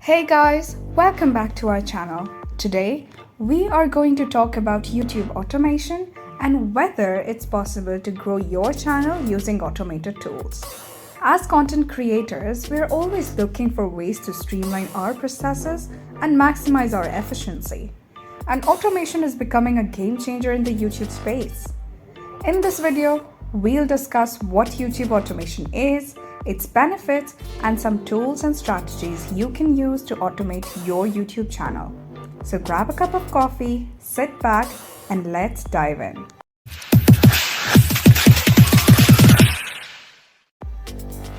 Hey guys, welcome back to our channel. Today, we are going to talk about YouTube automation and whether it's possible to grow your channel using automated tools. As content creators, we're always looking for ways to streamline our processes and maximize our efficiency. And automation is becoming a game changer in the YouTube space. In this video, we'll discuss what YouTube automation is, its benefits, and some tools and strategies you can use to automate your YouTube channel. So grab a cup of coffee, sit back, and let's dive in.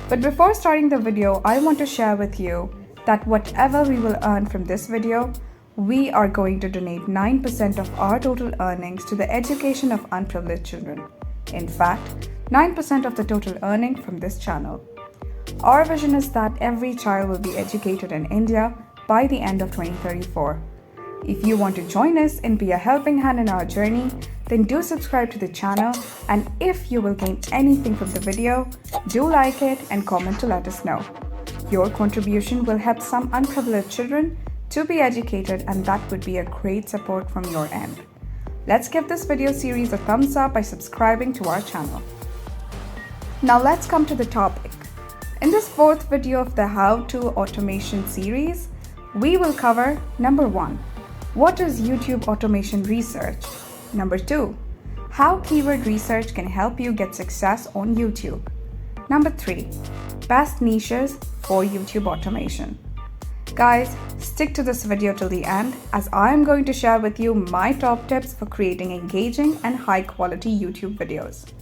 But before starting the video, I want to share with you that whatever we will earn from this video, we are going to donate 9% of our total earnings to the education of unprivileged children. In fact, 9% of the total earning from this channel. Our vision is that every child will be educated in India by the end of 2034. If you want to join us and be a helping hand in our journey, then do subscribe to the channel, and if you will gain anything from the video, do like it and comment to let us know. Your contribution will help some unprivileged children to be educated, and that would be a great support from your end. Let's give this video series a thumbs up by subscribing to our channel. Now let's come to the topic. In this fourth video of the How to Automation series, we will cover number 1, what is YouTube automation research? Number 2, how keyword research can help you get success on YouTube. Number 3, best niches for YouTube automation. Guys, stick to this video till the end, as I am going to share with you my top tips for creating engaging and high quality YouTube videos.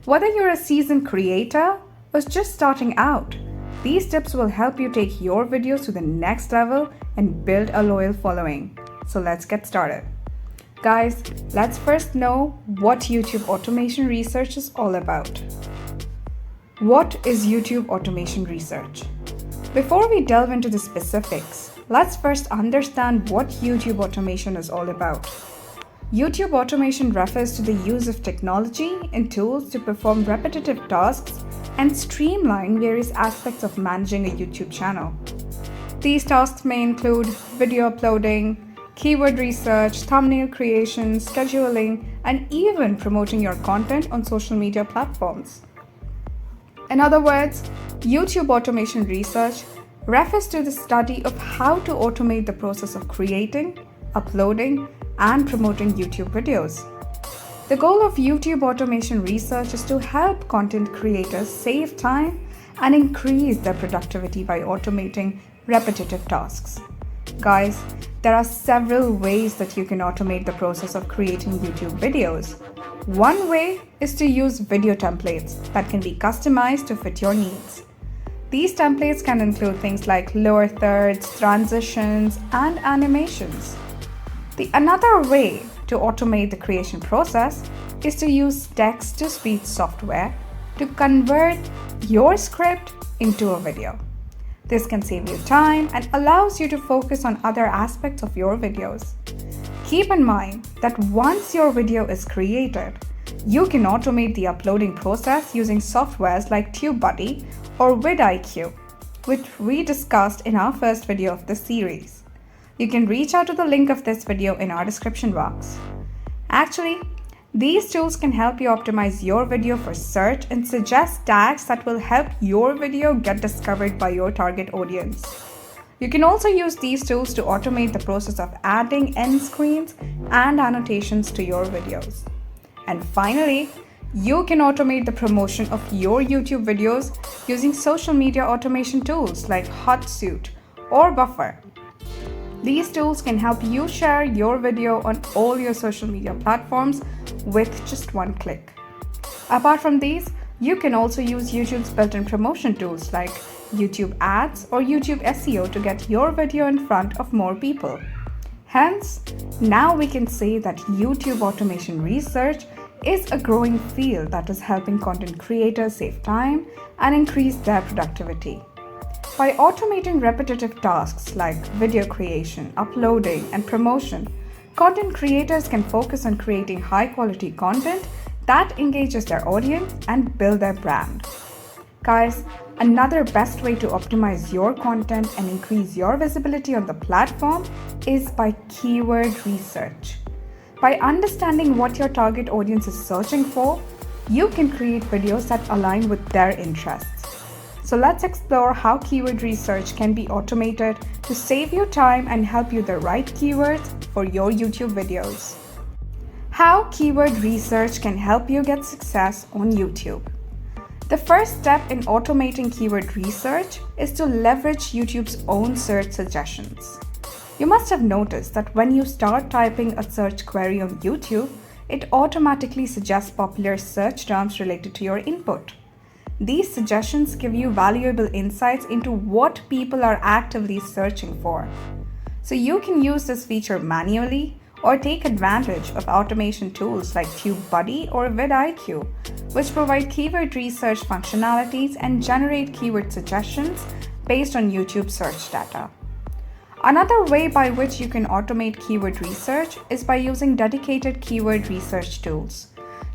Whether you're a seasoned creator or just starting out, these tips will help you take your videos to the next level and build a loyal following. So let's get started. Guys, let's first know what YouTube automation research is all about. What is YouTube automation research? Before we delve into the specifics, let's first understand what YouTube automation is all about. YouTube automation refers to the use of technology and tools to perform repetitive tasks and streamline various aspects of managing a YouTube channel. These tasks may include video uploading, keyword research, thumbnail creation, scheduling, and even promoting your content on social media platforms. In other words, YouTube automation research refers to the study of how to automate the process of creating, uploading, and promoting YouTube videos. The goal of YouTube automation research is to help content creators save time and increase their productivity by automating repetitive tasks. Guys, there are several ways that you can automate the process of creating YouTube videos. One way is to use video templates that can be customized to fit your needs. These templates can include things like lower thirds, transitions, and animations. Another way to automate the creation process is to use text-to-speech software to convert your script into a video. This can save you time and allows you to focus on other aspects of your videos. Keep in mind that once your video is created, you can automate the uploading process using softwares like TubeBuddy or vidIQ, which we discussed in our first video of this series. You can reach out to the link of this video in our description box. Actually, these tools can help you optimize your video for search and suggest tags that will help your video get discovered by your target audience. You can also use these tools to automate the process of adding end screens and annotations to your videos. And finally, you can automate the promotion of your YouTube videos using social media automation tools like Hotsuite or Buffer. These tools can help you share your video on all your social media platforms with just one click. Apart from these, you can also use YouTube's built-in promotion tools like YouTube Ads or YouTube SEO to get your video in front of more people. Hence, now we can say that YouTube automation research is a growing field that is helping content creators save time and increase their productivity. By automating repetitive tasks like video creation, uploading, and promotion, content creators can focus on creating high-quality content that engages their audience and build their brand. Guys, another best way to optimize your content and increase your visibility on the platform is by keyword research. By understanding what your target audience is searching for, you can create videos that align with their interests. So let's explore how keyword research can be automated to save you time and help you the right keywords for your YouTube videos. How keyword research can help you get success on YouTube. The first step in automating keyword research is to leverage YouTube's own search suggestions. You must have noticed that when you start typing a search query on YouTube, it automatically suggests popular search terms related to your input. These suggestions give you valuable insights into what people are actively searching for. So you can use this feature manually or take advantage of automation tools like TubeBuddy or vidIQ, which provide keyword research functionalities and generate keyword suggestions based on YouTube search data. Another way by which you can automate keyword research is by using dedicated keyword research tools.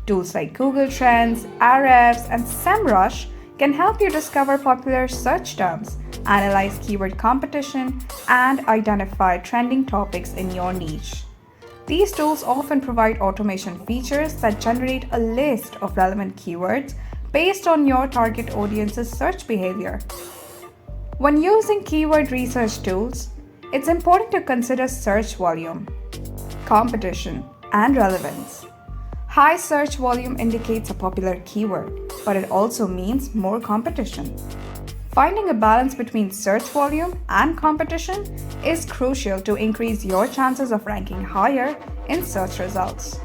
Tools like Google Trends, Ahrefs, and SEMrush can help you discover popular search terms, analyze keyword competition, and identify trending topics in your niche. These tools often provide automation features that generate a list of relevant keywords based on your target audience's search behavior. When using keyword research tools, it's important to consider search volume, competition, and relevance. High search volume indicates a popular keyword, but it also means more competition. Finding a balance between search volume and competition is crucial to increase your chances of ranking higher in search results.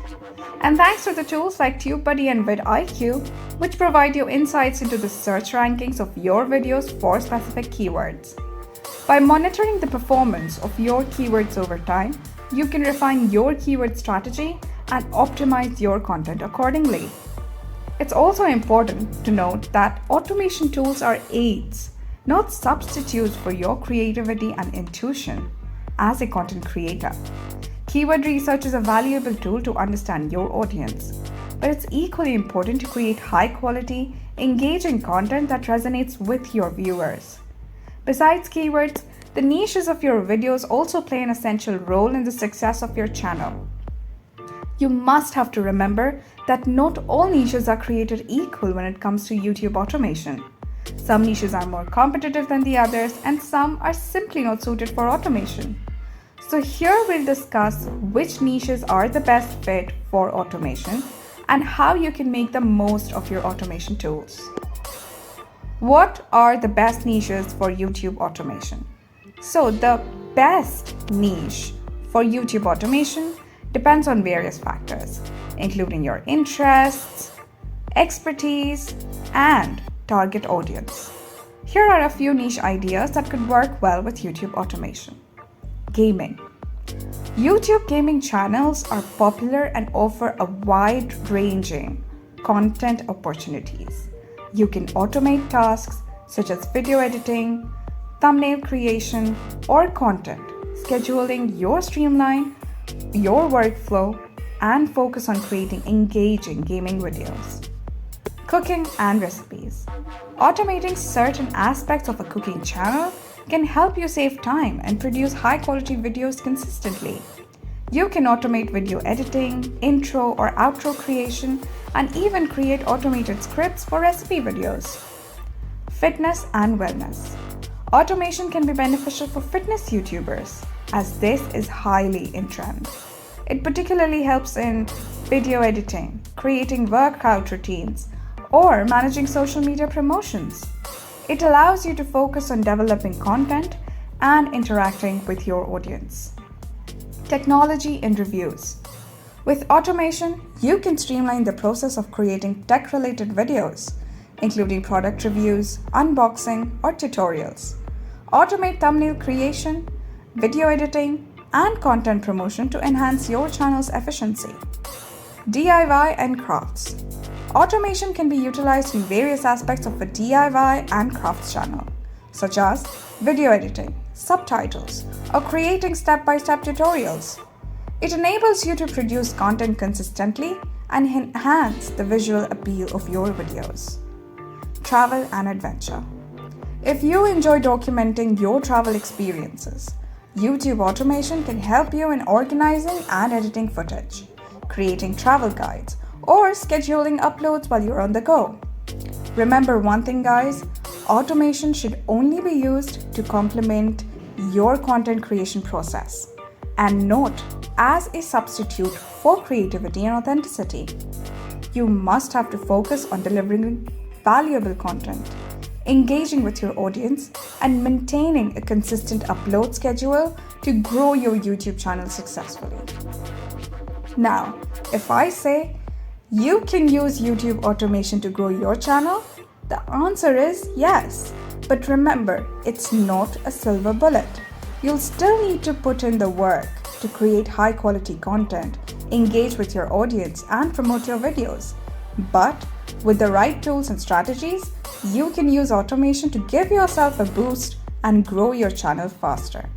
And thanks to the tools like TubeBuddy and vidIQ, which provide you insights into the search rankings of your videos for specific keywords. By monitoring the performance of your keywords over time, you can refine your keyword strategy and optimize your content accordingly. It's also important to note that automation tools are aids, not substitutes for your creativity and intuition as a content creator. Keyword research is a valuable tool to understand your audience, but it's equally important to create high-quality, engaging content that resonates with your viewers. Besides keywords, the niches of your videos also play an essential role in the success of your channel. You must have to remember that not all niches are created equal when it comes to YouTube automation. Some niches are more competitive than the others, and some are simply not suited for automation. So here we'll discuss which niches are the best fit for automation and how you can make the most of your automation tools. What are the best niches for YouTube automation? So the best niche for YouTube automation depends on various factors, including your interests, expertise, and target audience. Here are a few niche ideas that could work well with YouTube automation. Gaming. YouTube gaming channels are popular and offer a wide-ranging content opportunities. You can automate tasks such as video editing, thumbnail creation, or content scheduling your streamline your workflow and focus on creating engaging gaming videos. Cooking and recipes. Automating certain aspects of a cooking channel can help you save time and produce high-quality videos consistently. You can automate video editing, intro or outro creation, and even create automated scripts for recipe videos. Fitness and wellness. Automation can be beneficial for fitness YouTubers, as this is highly in trend. It particularly helps in video editing, creating workout routines, or managing social media promotions. It allows you to focus on developing content and interacting with your audience. Technology and reviews. With automation, you can streamline the process of creating tech-related videos, including product reviews, unboxing, or tutorials. Automate thumbnail creation, video editing, and content promotion to enhance your channel's efficiency. DIY and crafts. Automation can be utilized in various aspects of a DIY and crafts channel, such as video editing, subtitles, or creating step-by-step tutorials. It enables you to produce content consistently and enhance the visual appeal of your videos. travel and adventure. If you enjoy documenting your travel experiences, YouTube automation can help you in organizing and editing footage, creating travel guides, or scheduling uploads while you're on the go. Remember one thing, guys, automation should only be used to complement your content creation process and not as a substitute for creativity and authenticity. You must have to focus on delivering valuable content, engaging with your audience, and maintaining a consistent upload schedule to grow your YouTube channel successfully. Now, if I say you can use YouTube automation to grow your channel, the answer is yes. But remember, it's not a silver bullet. You'll still need to put in the work to create high quality content, engage with your audience, and promote your videos. But with the right tools and strategies, you can use automation to give yourself a boost and grow your channel faster.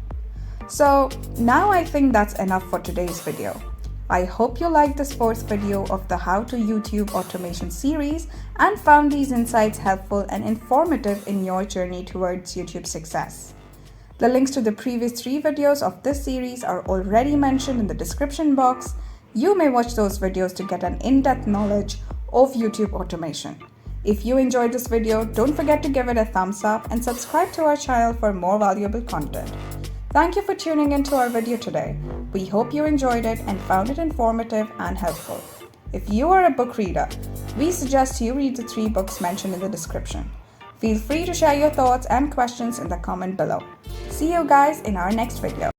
So now I think that's enough for today's video. I hope you liked this first video of the How to YouTube Automation series and found these insights helpful and informative in your journey towards YouTube success. The links to the previous 3 videos of this series are already mentioned in the description box. You may watch those videos to get an in-depth knowledge of YouTube automation. If you enjoyed this video, don't forget to give it a thumbs up and subscribe to our channel for more valuable content. Thank you for tuning into our video today. We hope you enjoyed it and found it informative and helpful. If you are a book reader, we suggest you read the 3 books mentioned in the description. Feel free to share your thoughts and questions in the comment below. See you guys in our next video.